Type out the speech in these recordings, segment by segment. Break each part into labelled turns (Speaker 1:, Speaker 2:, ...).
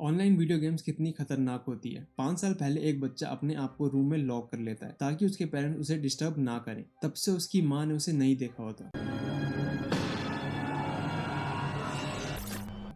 Speaker 1: Online video games कितनी खतरनाक होती है। 5 साल पहले एक बच्चा अपने आप को रूम में लॉक कर लेता है ताकि उसके पेरेंट्स उसे डिस्टर्ब ना करें। तब से उसकी माँ ने उसे नहीं देखा होता।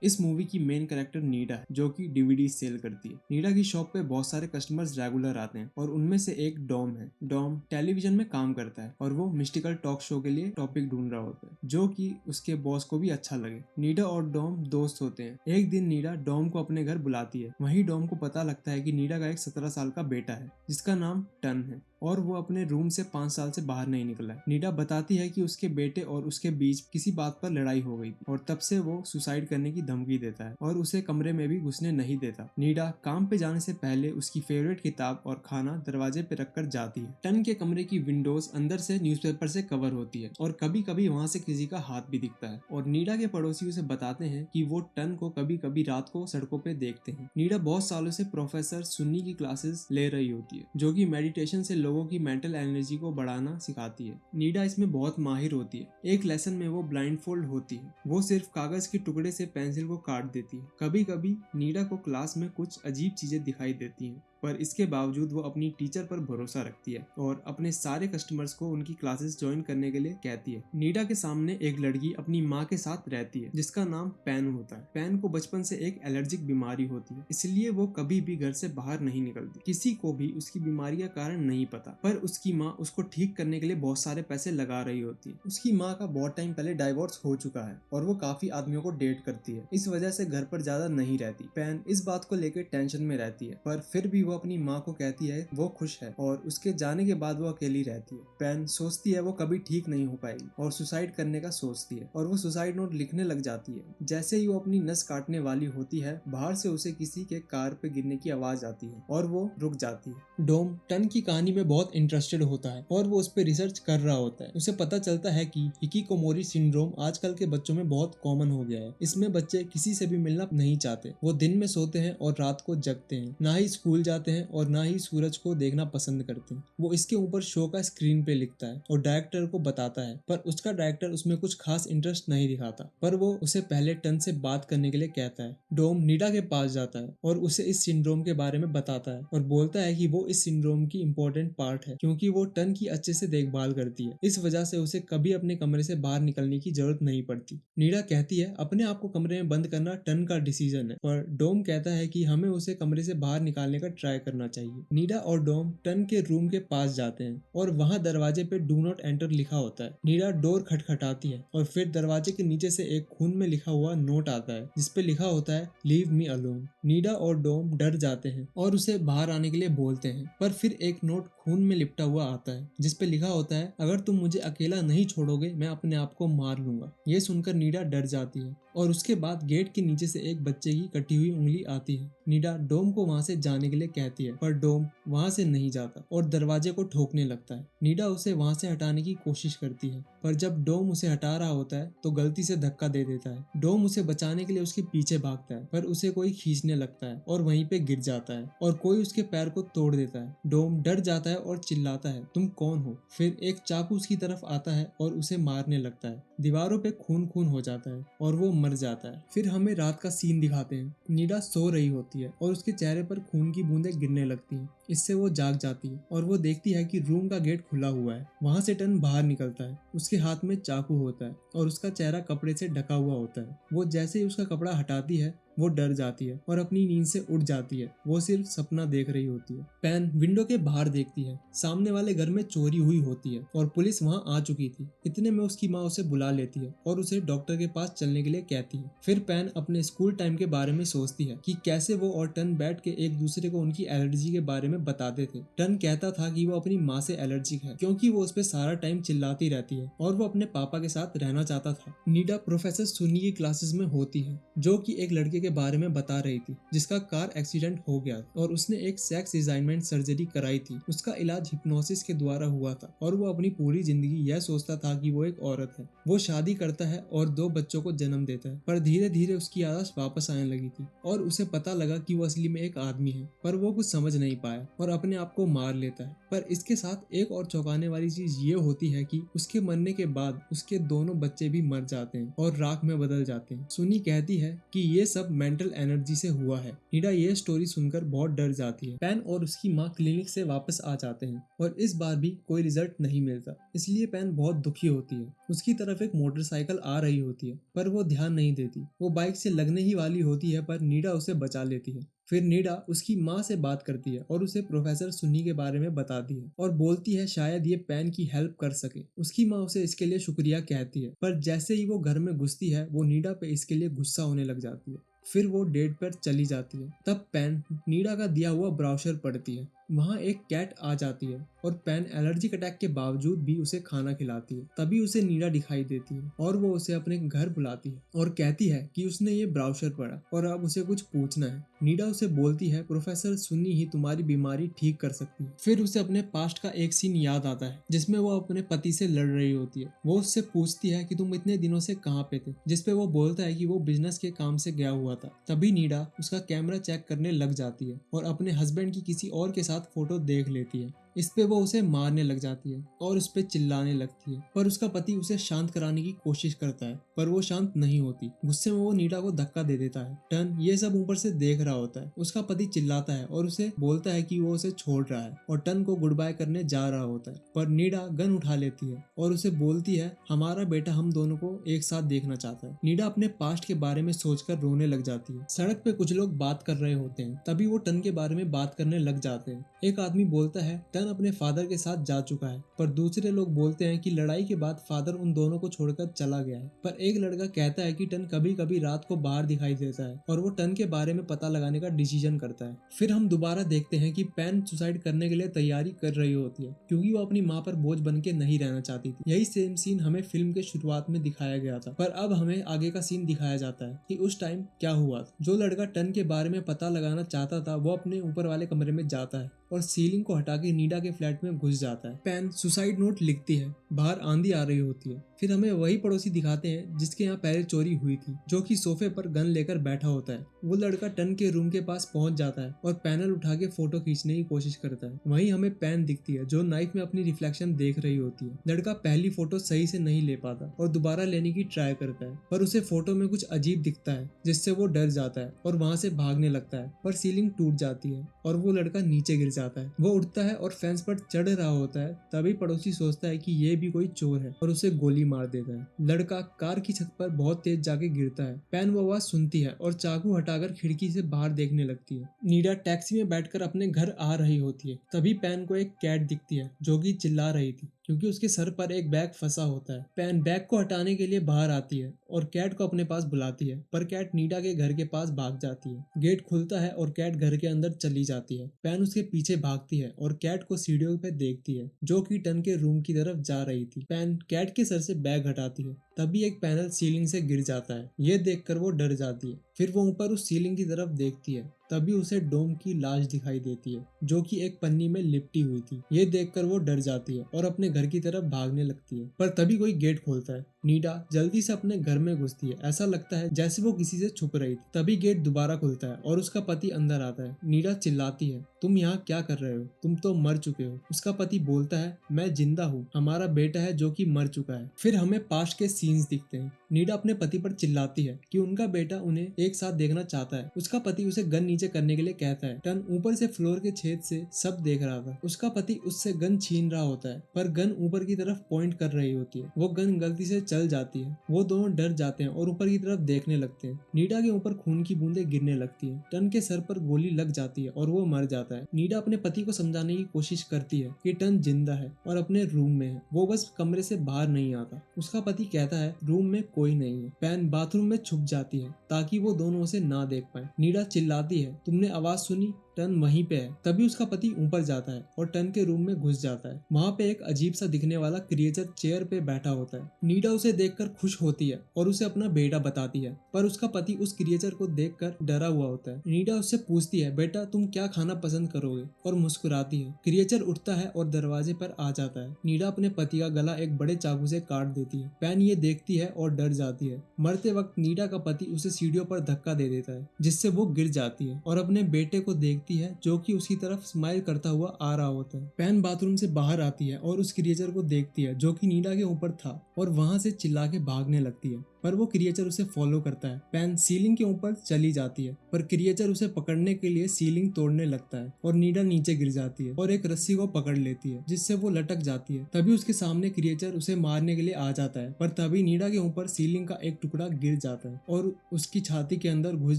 Speaker 1: इस मूवी की मेन कैरेक्टर नीडा है, जो कि डीवीडी सेल करती है। नीडा की शॉप पे बहुत सारे कस्टमर्स रेगुलर आते हैं और उनमें से एक डॉम है। डॉम टेलीविजन में काम करता है और वो मिस्टिकल टॉक शो के लिए टॉपिक ढूंढ रहा होता है जो कि उसके बॉस को भी अच्छा लगे। नीडा और डॉम दोस्त होते हैं। एक दिन नीडा डॉम को अपने घर बुलाती है। वहीं डॉम को पता लगता है कि नीडा का एक 17 साल का बेटा है जिसका नाम टन है और वो अपने रूम से 5 साल से बाहर नहीं निकला है। नीडा बताती है कि उसके बेटे और उसके बीच किसी बात पर लड़ाई हो गई थी और तब से वो सुसाइड करने की धमकी देता है और उसे कमरे में भी घुसने नहीं देता। नीडा काम पे जाने से पहले उसकी फेवरेट किताब और खाना दरवाजे पे रखकर जाती है। टन के कमरे की विंडोज अंदर से न्यूज़पेपर से कवर होती है और कभी कभी वहाँ से किसी का हाथ भी दिखता है और नीडा के पड़ोसी उसे बताते हैं कि वो टन को कभी कभी रात को सड़कों पे देखते हैं। नीडा बहुत सालों से प्रोफेसर सुन्नी की क्लासेस ले रही होती है जो कि मेडिटेशन से लोगों की मेंटल एनर्जी को बढ़ाना सिखाती है। नीडा इसमें बहुत माहिर होती है। एक लेसन में वो ब्लाइंडफोल्ड होती है। वो सिर्फ कागज के टुकड़े से पेंसिल को काट देती है। कभी कभी नीडा को क्लास में कुछ अजीब चीजें दिखाई देती हैं, पर इसके बावजूद वो अपनी टीचर पर भरोसा रखती है और अपने सारे कस्टमर्स को उनकी क्लासेस ज्वाइन करने के लिए कहती है। नीडा के सामने एक लड़की अपनी माँ के साथ रहती है जिसका नाम पैन होता है। पैन को बचपन से एक एलर्जिक बीमारी होती है, इसलिए वो कभी भी घर से बाहर नहीं निकलती। किसी को भी उसकी बीमारी का कारण नहीं पता, पर उसकी माँ उसको ठीक करने के लिए बहुत सारे पैसे लगा रही होती है। उसकी माँ का बहुत टाइम पहले डाइवोर्स हो चुका है और वो काफी आदमियों को डेट करती है। इस वजह से घर पर ज्यादा नहीं रहती। पैन इस बात को लेकर टेंशन में रहती है, पर फिर भी वो अपनी माँ को कहती है वो खुश है और उसके जाने के बाद वो अकेली रहती है। पैन सोचती है वो कभी ठीक नहीं हो पाएगी और सुसाइड करने का सोचती है और वो सुसाइड नोट लिखने लग जाती है। जैसे ही वो अपनी नस काटने वाली होती है, बाहर से उसे किसी के कार पे गिरने की आवाज आती है और वो रुक जाती है। डोम टन की कहानी में बहुत इंटरेस्टेड होता है और वो उस पर रिसर्च कर रहा होता है। उसे पता चलता है कि हिकिकोमोरी सिंड्रोम आजकल के बच्चों में बहुत कॉमन हो गया है। इसमें बच्चे किसी से भी मिलना नहीं चाहते। वो दिन में सोते हैं और रात को जगते हैं, ना ही स्कूल जाते हैं और ना ही सूरज को देखना पसंद करते हैं। वो इसके ऊपर शो का स्क्रीन पे लिखता है और डायरेक्टर को बताता है, पर उसका डायरेक्टर उसमें कुछ खास इंटरेस्ट नहीं दिखाता। पर वो उसे पहले टन से बात करने के लिए कहता है। डोम नीडा के पास जाता है और उसे इस सिंड्रोम के बारे में बताता है और बोलता है कि वो इस सिंड्रोम की इम्पोर्टेंट पार्ट है क्योंकि वो टन की अच्छे से देखभाल करती है। इस वजह से उसे कभी अपने कमरे से बाहर निकलने की जरूरत नहीं पड़ती। नीडा कहती है अपने आप को कमरे में बंद करना टन का डिसीजन है, पर डोम कहता है कि हमें उसे कमरे से बाहर निकालने का ट्राई करना चाहिए। नीडा और डोम टन के रूम के पास जाते हैं और वहाँ दरवाजे पे डू नॉट एंटर लिखा होता है। नीडा डोर खटखटाती है और फिर दरवाजे के नीचे से एक खून में लिखा हुआ नोट आता है जिसपे लिखा होता है लीव मी अलोन। नीडा और डोम डर जाते हैं और उसे बाहर आने के लिए बोलते हैं, पर फिर एक नोट खून में लिपटा हुआ आता है जिसपे लिखा होता है अगर तुम मुझे अकेला नहीं छोड़ोगे मैं अपने आप को मार लूंगा। ये सुनकर नीडा डर जाती है और उसके बाद गेट के नीचे से एक बच्चे की कटी हुई उंगली आती है। नीडा डोम को वहां से जाने के लिए कहती है, पर डोम वहां से नहीं जाता और दरवाजे को ठोकने लगता है। नीडा उसे वहां से हटाने की कोशिश करती है, पर जब डोम उसे हटा रहा होता है तो गलती से धक्का दे देता है। डोम उसे बचाने के लिए उसके पीछे भागता है, पर उसे कोई खींचने लगता है और वहीं पे गिर जाता है और कोई उसके पैर को तोड़ देता है। डोम डर जाता है और चिल्लाता है तुम कौन हो। फिर एक चाकू उसकी तरफ आता है और उसे मारने लगता है। दीवारों पे खून खून हो जाता है और वो मर जाता है। फिर हमें रात का सीन दिखाते हैं। नीडा सो रही होती है और उसके चेहरे पर खून की बूंदें गिरने लगती हैं। इससे वो जाग जाती है और वो देखती है कि रूम का गेट खुला हुआ है। वहां से टन बाहर निकलता है। उसके हाथ में चाकू होता है और उसका चेहरा कपड़े से ढका हुआ होता है। वो जैसे ही उसका कपड़ा हटाती है वो डर जाती है और अपनी नींद से उठ जाती है। वो सिर्फ सपना देख रही होती है। पैन विंडो के बाहर देखती है। सामने वाले घर में चोरी हुई होती है और पुलिस वहां आ चुकी थी। इतने में उसकी माँ उसे बुला लेती है और उसे डॉक्टर के पास चलने के लिए कहती है। फिर पैन अपने स्कूल टाइम के बारे में सोचती है कि कैसे वो और टन बैठ के एक दूसरे को उनकी एलर्जी के बारे में बताते थे। टन कहता था कि वो अपनी माँ से एलर्जिक है क्योंकि वो उस पर सारा टाइम चिल्लाती रहती है और वो अपने पापा के साथ रहना चाहता था। नीडा प्रोफेसर सुन्नी की क्लासेस में होती है जो कि एक लड़के के बारे में बता रही थी जिसका कार एक्सीडेंट हो गया और उसने एक सेक्स डिजाइनमेंट सर्जरी कराई थी। उसका इलाज हिप्नोसिस के द्वारा हुआ था और वो अपनी पूरी जिंदगी यह सोचता था कि वो एक औरत है। वो शादी करता है और 2 बच्चों को जन्म देता है, पर धीरे धीरे उसकी आदत वापस आने लगी थी और उसे पता लगा कि वो असली में एक आदमी है, पर वो कुछ समझ नहीं पाया और अपने आप को मार लेता है। पर इसके साथ एक और चौंकाने वाली चीज ये होती है कि उसके मरने के बाद उसके दोनों बच्चे भी मर जाते हैं और राख में बदल जाते हैं। सुनी कहती है कि ये सब मेंटल एनर्जी से हुआ है। नीडा ये स्टोरी सुनकर बहुत डर जाती है। पैन और उसकी माँ क्लिनिक से वापस आ जाते हैं और इस बार भी कोई रिजल्ट नहीं मिलता, इसलिए पैन बहुत दुखी होती है। उसकी तरफ एक मोटरसाइकिल आ रही होती है पर वो ध्यान नहीं देती। वो बाइक से लगने ही वाली होती है पर नीडा उसे बचा लेती है। फिर नीडा उसकी माँ से बात करती है और उसे प्रोफेसर सुन्नी के बारे में बताती है और बोलती है शायद ये पैन की हेल्प कर सके। उसकी माँ उसे इसके लिए शुक्रिया कहती है पर जैसे ही वो घर में घुसती है वो नीडा पे इसके लिए गुस्सा होने लग जाती है। फिर वो डेट पर चली जाती है। तब पैन नीडा का दिया हुआ ब्राउशर पढ़ती है। वहाँ एक कैट आ जाती है और पैन एलर्जिक अटैक के बावजूद भी उसे खाना खिलाती है। तभी उसे नीडा दिखाई देती है और वो उसे अपने घर बुलाती है और कहती है कि उसने ये ब्राउशर पढ़ा और अब उसे कुछ पूछना है। नीडा उसे बोलती है प्रोफेसर सुन्नी ही तुम्हारी बीमारी ठीक कर सकती है। फिर उसे अपने पास्ट का एक सीन याद आता है जिसमें वो अपने पति से लड़ रही होती है। वो उससे पूछती है कि तुम इतने दिनों से कहाँ पे थे, जिसपे वो बोलता है कि वो बिजनेस के काम से गया हुआ था। तभी नीडा उसका कैमरा चेक करने लग जाती है और अपने हस्बैंड की किसी और के साथ फोटो देख लेती है। इस पे वो उसे मारने लग जाती है और उस पे चिल्लाने लगती है पर उसका पति उसे शांत कराने की कोशिश करता है पर वो शांत नहीं होती। गुस्से में वो नीडा को धक्का दे देता है। टन ये सब ऊपर से देख रहा होता है। उसका पति चिल्लाता है और उसे बोलता है कि वो उसे छोड़ रहा है और टन को गुड बाय करने जा रहा होता है पर नीडा गन उठा लेती है और उसे बोलती है हमारा बेटा हम दोनों को एक साथ देखना चाहता है। नीडा अपने पास्ट के बारे में सोचकर रोने लग जाती है। सड़क पे कुछ लोग बात कर रहे होते हैं तभी वो टन के बारे में बात करने लग जाते हैं। एक आदमी बोलता है टन अपने फादर के साथ जा चुका है पर दूसरे लोग बोलते हैं कि लड़ाई के बाद फादर उन दोनों को छोड़कर चला गया है। पर एक लड़का कहता है कि टन कभी कभी रात को बाहर दिखाई देता है और वो टन के बारे में पता लगाने का डिसीजन करता है। फिर हम दोबारा देखते हैं कि पैन सुसाइड करने के लिए तैयारी कर रही होती है क्योंकि वो अपनी माँ पर बोझ बन के नहीं रहना चाहती थी। यही सेम सीन हमें फिल्म के शुरुआत में दिखाया गया था पर अब हमें आगे का सीन दिखाया जाता है कि उस टाइम क्या हुआ था। जो लड़का टन के बारे में पता लगाना चाहता था वो अपने ऊपर वाले कमरे में जाता है और सीलिंग को हटा के नीडा के फ्लैट में घुस जाता है। पैन सुसाइड नोट लिखती है। बाहर आंधी आ रही होती है। फिर हमें वही पड़ोसी दिखाते हैं जिसके यहाँ पहले चोरी हुई थी, जो कि सोफे पर गन लेकर बैठा होता है। वो लड़का टन के रूम के पास पहुंच जाता है और पैनल उठा के फोटो खींचने की कोशिश करता है। वहीं हमें पैन दिखती है जो नाइफ में अपनी रिफ्लेक्शन देख रही होती है। लड़का पहली फोटो सही से नहीं ले पाता और दोबारा लेने की ट्राई करता है पर उसे फोटो में कुछ अजीब दिखता है जिससे वो डर जाता है और वहां से भागने लगता है पर सीलिंग टूट जाती है और वो लड़का नीचे गिर जाता है। वो उठता है और फेंस पर चढ़ रहा होता है। तभी पड़ोसी सोचता है कि ये भी कोई चोर है और उसे गोली मार देता है। लड़का कार की छत पर बहुत तेज जाके गिरता है। पैन वो आवाज सुनती है और चाकू हटाकर खिड़की से बाहर देखने लगती है। नीडा टैक्सी में बैठकर अपने घर आ रही होती है। तभी पैन को एक कैट दिखती है जो कि चिल्ला रही थी क्योंकि उसके सर पर एक बैग फंसा होता है। पैन बैग को हटाने के लिए बाहर आती है और कैट को अपने पास बुलाती है पर कैट नीडा के घर के पास भाग जाती है। गेट खुलता है और कैट घर के अंदर चली जाती है। पैन उसके पीछे भागती है और कैट को सीढ़ियों पे देखती है जो कि टन के रूम की तरफ जा रही थी। पैन कैट के सर से बैग हटाती है। तभी एक पैनल सीलिंग से गिर जाता है। ये देखकर वो डर जाती है। फिर वो ऊपर उस सीलिंग की तरफ देखती है। तभी उसे डोम की लाश दिखाई देती है जो कि एक पन्नी में लिपटी हुई थी। ये देखकर वो डर जाती है और अपने घर की तरफ भागने लगती है पर तभी कोई गेट खोलता है। नीडा जल्दी से अपने घर में घुसती है। ऐसा लगता है जैसे वो किसी से छुप रही थी। तभी गेट दोबारा खुलता है और उसका पति अंदर आता है। नीडा चिल्लाती है तुम यहाँ क्या कर रहे हो, तुम तो मर चुके हो। उसका पति बोलता है मैं जिंदा हूँ, हमारा बेटा है जो कि मर चुका है। फिर हमें पास्ट के सीन्स दिखते हैं। नीडा अपने पति पर चिल्लाती है कि उनका बेटा उन्हें एक साथ देखना चाहता है। उसका पति उसे गन नीचे करने के लिए कहता है। टन ऊपर से फ्लोर के छेद से सब देख रहा था। उसका पति उससे गन छीन रहा होता है पर गन ऊपर की तरफ पॉइंट कर रही होती है। वो गन गलती से चल जाती है। वो दोनों डर जाते हैं और ऊपर की तरफ देखने लगते हैं। नीडा के ऊपर खून की बूंदें गिरने लगती है। टन के सर पर गोली लग जाती है और वो मर जाता है। नीडा अपने पति को समझाने की कोशिश करती है कि टन जिंदा है और अपने रूम में है, वो बस कमरे से बाहर नहीं आता। उसका पति कहता है रूम में कोई नहीं है। पैन बाथरूम में छुप जाती है ताकि वो दोनों उसे ना देख पाए। नीडा चिल्लाती है तुमने आवाज सुनी, टन वहीं पे है। तभी उसका पति ऊपर जाता है और टन के रूम में घुस जाता है। वहाँ पे एक अजीब सा दिखने वाला क्रिएचर चेयर पे बैठा होता है। नीडा उसे देखकर खुश होती है और उसे अपना बेटा बताती है पर उसका पति उस क्रिएचर को देखकर डरा हुआ होता है। नीडा उससे पूछती है बेटा तुम क्या खाना पसंद करोगे, और मुस्कुराती है। क्रिएचर उठता है और दरवाजे पर आ जाता है। नीडा अपने पति का गला एक बड़े चाकू से काट देती है। पैन ये देखती है और डर जाती है। मरते वक्त नीडा का पति उसे सीढ़ियों पर धक्का दे देता है जिससे वो गिर जाती है और अपने बेटे को देखती है जो कि उसकी तरफ स्माइल करता हुआ आ रहा होता है। पैन बाथरूम से बाहर आती है और उस क्रिएचर को देखती है जो कि नीडा के ऊपर था और वहां से चिल्ला के भागने लगती है। पर वो क्रिएचर उसे फॉलो करता है। पेन सीलिंग के ऊपर चली जाती है पर क्रिएचर उसे पकड़ने के लिए सीलिंग तोड़ने लगता है और नीडा नीचे गिर जाती है और एक रस्सी को पकड़ लेती है जिससे वो लटक जाती है। तभी उसके सामने क्रिएचर उसे मारने के लिए आ जाता है पर तभी नीडा के ऊपर सीलिंग का एक टुकड़ा गिर जाता है और उसकी छाती के अंदर घुस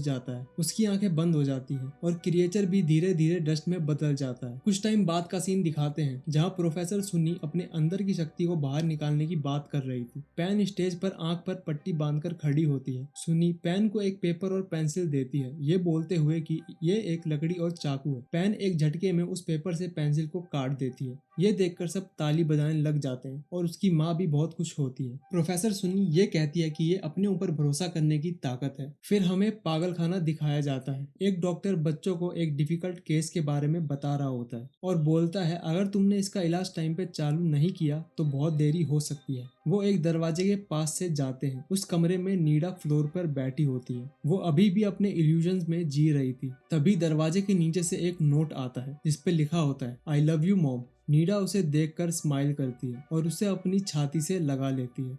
Speaker 1: जाता है। उसकी आंखें बंद हो जाती है और क्रिएचर भी धीरे धीरे डस्ट में बदल जाता है। कुछ टाइम बाद का सीन दिखाते हैं जहाँ प्रोफेसर सुन्नी अपने अंदर की शक्ति को बाहर निकालने की बात कर रही थी। पेन स्टेज पर आंख पर पट्टी बांधकर खड़ी होती है। सुन्नी पेन को एक पेपर और पेंसिल देती है, ये बोलते हुए कि ये एक लकड़ी और चाकू है। पेन एक झटके में उस पेपर से पेंसिल को काट देती है। ये देखकर सब ताली बजाने लग जाते हैं और उसकी माँ भी बहुत खुश होती है। प्रोफेसर सुन्नी ये कहती है कि ये अपने ऊपर भरोसा करने की ताकत है। फिर हमें पागलखाना दिखाया जाता है। एक डॉक्टर बच्चों को एक डिफिकल्ट केस के बारे में बता रहा होता है और बोलता है अगर तुमने इसका इलाज टाइम पे चालू नहीं किया तो बहुत देरी हो सकती है। वो एक दरवाजे के पास से जाते हैं। उस कमरे में नीडा फ्लोर पर बैठी होती है। वो अभी भी अपने इल्यूजन्स में जी रही थी। तभी दरवाजे के नीचे से एक नोट आता है जिसपे लिखा होता है आई लव यू मॉम। नीडा उसे देखकर स्माइल करती है और उसे अपनी छाती से लगा लेती है।